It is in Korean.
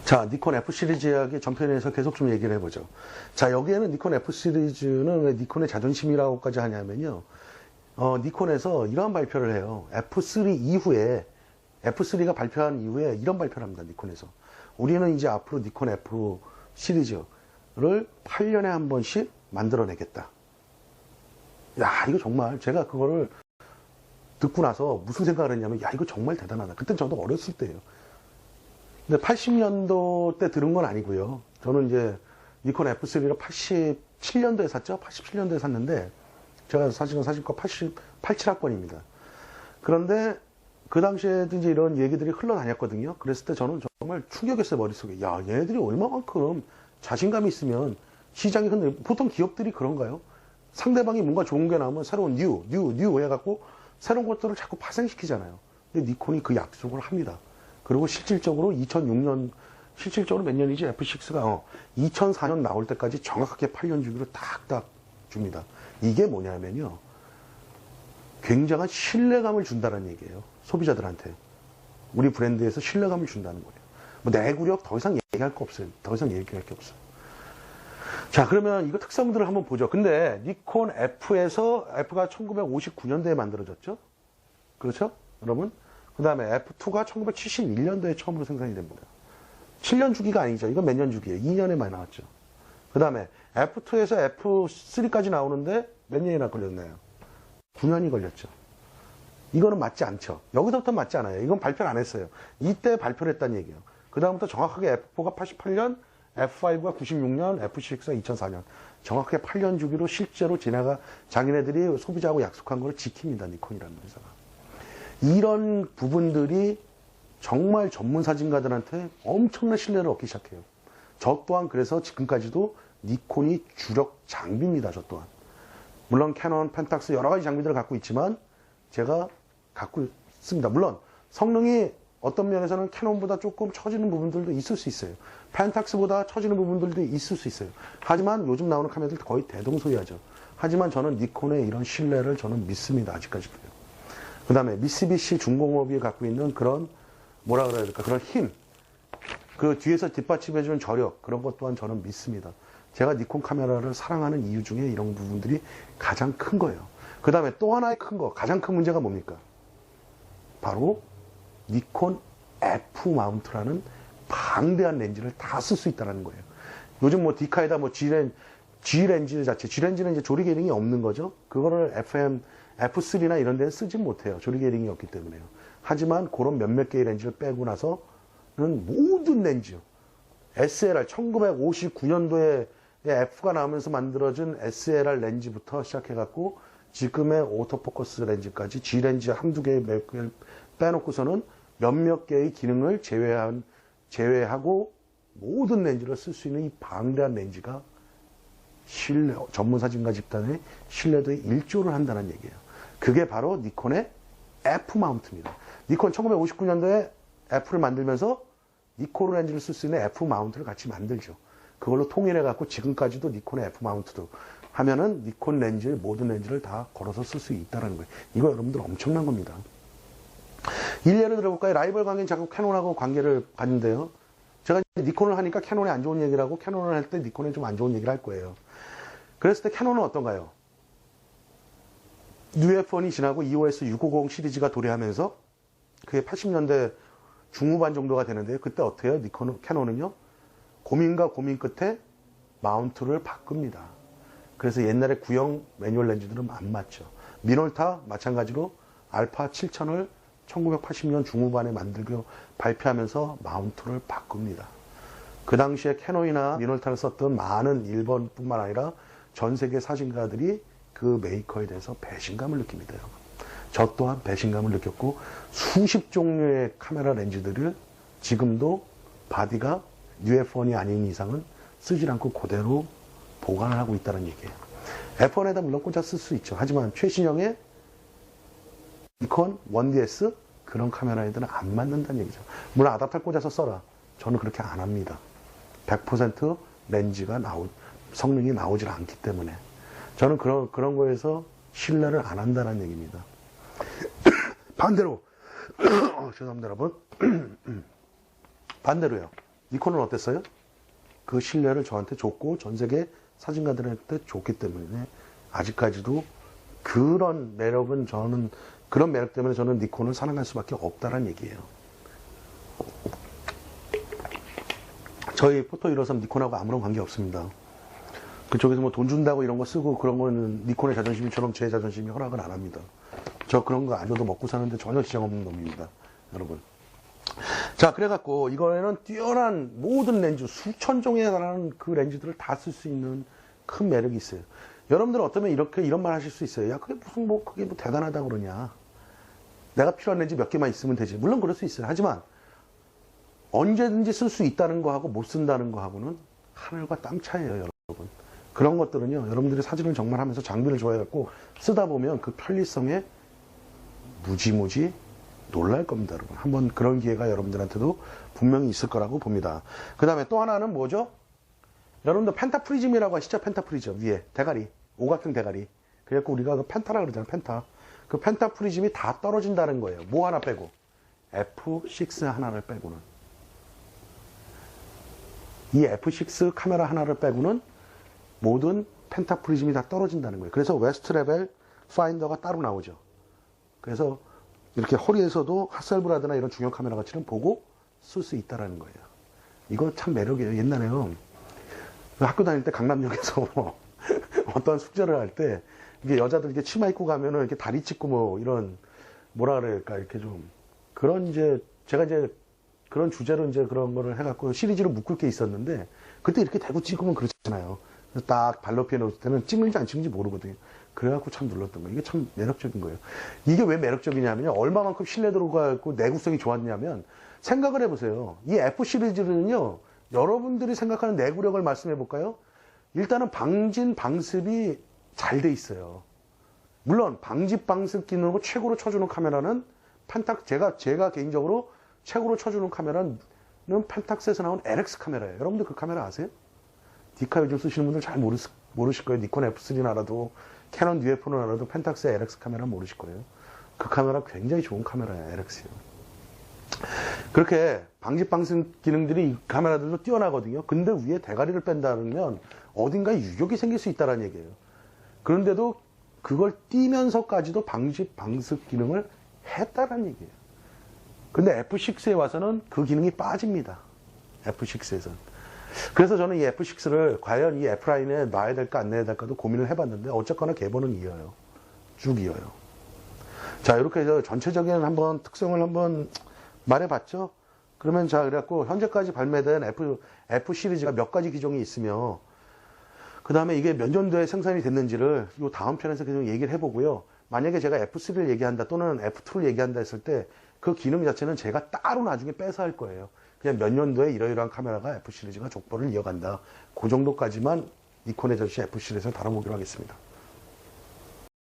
자, 니콘 F 시리즈 이야기 전편에서 계속 좀 얘기를 해보죠. 자, 여기에는 니콘 F 시리즈는 왜 니콘의 자존심이라고까지 하냐면요. 니콘에서 이러한 발표를 해요. F3 이후에, F3가 발표한 이후에 이런 발표를 합니다. 니콘에서. 우리는 이제 앞으로 니콘 F 시리즈를 8년에 한 번씩 만들어내겠다. 야, 이거 정말 제가 그거를 듣고 나서 무슨 생각을 했냐면, 야, 이거 정말 대단하다. 그땐 저도 어렸을 때예요. 근데 80년도 때 들은 건 아니고요. 저는 이제 니콘 F3를 87년도에 샀죠. 87년도에 샀는데 제가 사실은 사진과 87학번입니다. 그런데 그 당시에도 이제 이런 얘기들이 흘러다녔거든요. 그랬을 때 저는 정말 충격이었어요, 머릿속에. 야, 얘네들이 얼마만큼 자신감이 있으면 시장이 흔들, 보통 기업들이 그런가요? 상대방이 뭔가 좋은 게 나오면 새로운 뉴 해갖고 새로운 것들을 자꾸 파생시키잖아요. 근데 니콘이 그 약속을 합니다. 그리고 실질적으로 2006년, 실질적으로 몇 년이지? F6가 2004년 나올 때까지 정확하게 8년 주기로 딱딱 줍니다. 이게 뭐냐면요. 굉장한 신뢰감을 준다는 얘기예요. 소비자들한테. 우리 브랜드에서 신뢰감을 준다는 거예요. 뭐 내구력 더 이상 얘기할 거 없어요. 더 이상 얘기할 게 없어요. 자, 그러면 이거 특성들을 한번 보죠. 근데 니콘 F에서, F가 1959년도에 만들어졌죠? 그렇죠? 여러분? 그 다음에 F2가 1971년도에 처음으로 생산이 됩니다. 7년 주기가 아니죠. 이건 몇 년 주기예요? 2년에 많이 나왔죠. 그 다음에 F2에서 F3까지 나오는데 몇 년이나 걸렸나요? 9년이 걸렸죠. 이거는 맞지 않죠. 여기서부터 맞지 않아요. 이건 발표를 안 했어요. 이때 발표를 했다는 얘기예요. 그 다음부터 정확하게 F4가 88년, F5가 96년, F6가 2004년. 정확하게 8년 주기로 실제로 자기네들이 소비자하고 약속한 걸 지킵니다. 니콘이라는 회사가. 이런 부분들이 정말 전문 사진가들한테 엄청난 신뢰를 얻기 시작해요. 저 또한 그래서 지금까지도 니콘이 주력 장비입니다. 저 또한. 물론 캐논, 펜탁스 여러 가지 장비들을 갖고 있지만 제가 갖고 있습니다. 물론 성능이 어떤 면에서는 캐논보다 조금 처지는 부분들도 있을 수 있어요. 펜탁스보다 처지는 부분들도 있을 수 있어요. 하지만 요즘 나오는 카메라들 거의 대동소이하죠. 하지만 저는 니콘의 이런 신뢰를 저는 믿습니다. 아직까지도요. 그 다음에 미쓰비시 중공업이 갖고 있는 그런 뭐라 그래야 될까, 그런 힘, 그 뒤에서 뒷받침해주는 저력, 그런 것 또한 저는 믿습니다. 제가 니콘 카메라를 사랑하는 이유 중에 이런 부분들이 가장 큰 거예요. 그 다음에 또 하나의 큰 거, 가장 큰 문제가 뭡니까? 바로 니콘 F 마운트라는 방대한 렌즈를 다 쓸 수 있다는 거예요. 요즘 뭐 디카에다 뭐 G 렌즈 자체, G 렌즈는 이제 조리 기능이 없는 거죠. 그거를 F3나 이런 데는 쓰진 못해요. 조리 기능이 없기 때문에요. 하지만 그런 몇몇 개의 렌즈를 빼고 나서는 모든 렌즈, SLR, 1959년도에 F가 나오면서 만들어진 SLR 렌즈부터 시작해갖고 지금의 오토포커스 렌즈까지 G 렌즈 한두 개, 몇 개를 빼놓고서는 몇몇 개의 기능을 제외하고 모든 렌즈를 쓸 수 있는 이 방대한 렌즈가 전문 사진가 집단의 신뢰도에 일조를 한다는 얘기예요. 그게 바로 니콘의 F 마운트입니다. 니콘 1959년도에 F를 만들면서 니콘 렌즈를 쓸 수 있는 F 마운트를 같이 만들죠. 그걸로 통일해갖고 지금까지도 니콘의 F 마운트도 하면은 니콘 렌즈, 모든 렌즈를 다 걸어서 쓸 수 있다는 거예요. 이거 여러분들 엄청난 겁니다. 일례를 들어볼까요? 라이벌 관계는 자꾸 캐논하고 관계를 갖는데요. 제가 니콘을 하니까 캐논이 안 좋은 얘기를 하고 캐논을 할 때 니콘에 좀 안 좋은 얘기를 할 거예요. 그랬을 때 캐논은 어떤가요? UF1이 지나고 EOS 650 시리즈가 도래하면서 그게 80년대 중후반 정도가 되는데요. 그때 어떻게 해요? 캐논은요? 고민과 고민 끝에 마운트를 바꿉니다. 그래서 옛날에 구형 매뉴얼 렌즈들은 안 맞죠. 미놀타 마찬가지로 알파 7000을 1980년 중후반에 만들고 발표하면서 마운트를 바꿉니다. 그 당시에 캐논이나 미놀타를 썼던 많은 일본뿐만 아니라 전 세계 사진가들이 그 메이커에 대해서 배신감을 느낍니다. 저 또한 배신감을 느꼈고 수십 종류의 카메라 렌즈들을 지금도 바디가 UF1이 아닌 이상은 쓰질 않고 그대로 보관을 하고 있다는 얘기예요. F1에다 물론 꽂아 쓸 수 있죠. 하지만 최신형의 니콘 1DS 그런 카메라에들은 안 맞는다는 얘기죠. 물론 아답터를 꽂아서 써라. 저는 그렇게 안 합니다. 100% 렌즈가 성능이 나오질 않기 때문에 저는 그런 거에서 신뢰를 안 한다는 얘기입니다. 반대로 죄송합니다 여러분. 반대로요. 니콘은 어땠어요? 그 신뢰를 저한테 줬고 전 세계 사진가들한테 줬기 때문에 아직까지도 그런 매력은 저는 그런 매력 때문에 저는 니콘을 사랑할 수밖에 없다는 얘기예요. 저희 포토 153 니콘하고 아무런 관계 없습니다. 그쪽에서 뭐 돈 준다고 이런 거 쓰고 그런 거는 니콘의 자존심처럼 제 자존심이 허락을 안 합니다. 저 그런 거 안 줘도 먹고 사는데 전혀 지장 없는 놈입니다. 여러분. 자, 그래갖고 이거에는 뛰어난 모든 렌즈, 수천 종에 달하는 그 렌즈들을 다 쓸 수 있는 큰 매력이 있어요. 여러분들은 어쩌면 이런 말 하실 수 있어요. 야, 그게 뭐 대단하다고 그러냐. 내가 필요한 렌즈 몇 개만 있으면 되지. 물론 그럴 수 있어요. 하지만 언제든지 쓸 수 있다는 거하고 못 쓴다는 거하고는 하늘과 땅 차이예요, 여러분. 그런 것들은요, 여러분들이 사진을 정말 하면서 장비를 좋아해갖고 쓰다 보면 그 편리성에 무지무지 놀랄 겁니다, 여러분. 한번 그런 기회가 여러분들한테도 분명히 있을 거라고 봅니다. 그 다음에 또 하나는 뭐죠? 여러분들 펜타프리즘이라고 하시죠? 펜타프리즘. 위에 대가리, 오각형 대가리. 그래갖고 우리가 그 펜타라 그러잖아요, 펜타. 그 펜타프리즘이 다 떨어진다는 거예요. 뭐 하나 빼고? F6 하나를 빼고는. 이 F6 카메라 하나를 빼고는 모든 펜타프리즘이 다 떨어진다는 거예요. 그래서 웨스트 레벨 파인더가 따로 나오죠. 그래서 이렇게 허리에서도 하셀브라드나 이런 중형 카메라 같이는 보고 쓸 수 있다는 거예요. 이거 참 매력이에요. 옛날에요. 학교 다닐 때 강남역에서 어떤 숙제를 할 때 이게 여자들 이렇게 치마 입고 가면은 이렇게 다리 찢고 뭐 이런 뭐라 그럴까 이렇게 좀 그런 제가 그런 주제로 그런 거를 해갖고 시리즈로 묶을 게 있었는데 그때 이렇게 대고 찍으면 그렇잖아요. 그래서 딱 발로 피해 놓을 때는 찍는지 안 찍는지 모르거든요. 그래갖고 참 눌렀던 거예요. 이게 참 매력적인 거예요. 이게 왜 매력적이냐면요. 얼마만큼 신뢰도가 있고 내구성이 좋았냐면 생각을 해보세요. 이 F 시리즈는요. 여러분들이 생각하는 내구력을 말씀해 볼까요? 일단은 방습이 잘 돼 있어요. 물론 방습 기능으로 최고로 쳐주는 카메라는 제가 개인적으로 최고로 쳐주는 카메라는 펜탁스에서 나온 LX 카메라예요. 여러분들 그 카메라 아세요? 디카 요즘 쓰시는 분들 잘 모르실 거예요. 니콘 F3는 알아도 캐논 UF는 알아도 펜탁스의 LX 카메라는 모르실 거예요. 그 카메라 굉장히 좋은 카메라예요. LX요. 그렇게 방습 기능들이 이 카메라들도 뛰어나거든요. 근데 위에 대가리를 뺀다면 어딘가에 유격이 생길 수 있다는 얘기예요. 그런데도 그걸 띄면서까지도 방습 기능을 했다는 얘기예요. 근데 F6에 와서는 그 기능이 빠집니다. F6에서는. 그래서 저는 이 F6를 과연 이 F라인에 놔야 될까 안 놔야 될까도 고민을 해봤는데 어쨌거나 개본은 이어요. 쭉 이어요. 자, 이렇게 해서 전체적인 한번 특성을 한번 말해봤죠. 그러면 자, 그래갖고 현재까지 발매된 F 시리즈가 몇 가지 기종이 있으며 그 다음에 이게 몇 년도에 생산이 됐는지를 이 다음 편에서 계속 얘기를 해보고요. 만약에 제가 F3를 얘기한다 또는 F2를 얘기한다 했을 때 그 기능 자체는 제가 따로 나중에 빼서 할 거예요. 그냥 몇 년도에 이러이러한 카메라가 F 시리즈가 족보를 이어간다. 그 정도까지만 니콘의 전시 F 시리즈를 다뤄보기로 하겠습니다.